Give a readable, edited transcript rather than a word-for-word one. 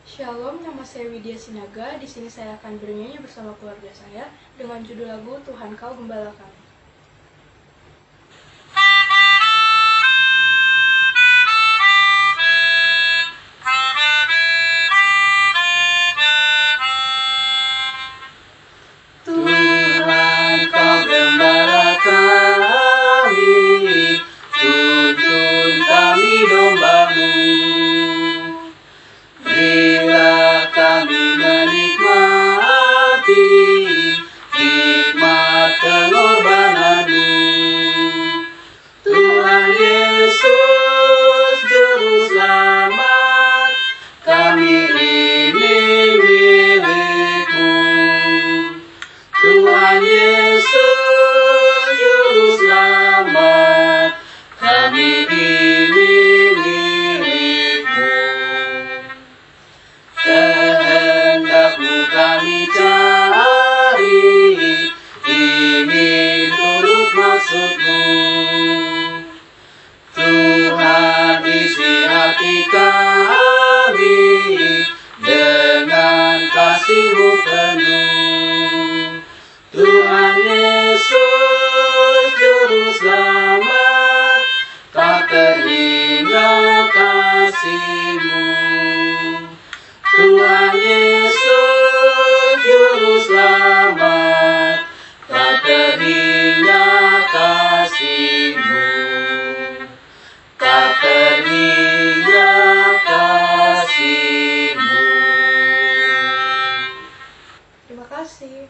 Shalom, nama saya Widya Sinaga. Di sini saya akan bernyanyi bersama keluarga saya dengan judul lagu Tuhan Kau Gembala Kami. Tuhan Kau gembala kami, tuntun kami domba-Mu. Berilah kami menikmati hikmat pengorbanan-Mu. Tuhan Yesus, Juru Selamat, kami ini milik-Mu. Tuhan Yesus, Juru Selamat, kami ini milik-Mu. Kehendak-Mu kami cari, ingin turut maksud-Mu. Tuhan, isi hati kami dengan kasih-Mu penuh. Tuhan Yesus, Juru Selamat, tak terhingga kasih-Mu. Tuhan Yesus, Juru Selamat, tak terhingga kasih-Mu. Tak terhingga kasih-Mu. Terima kasih.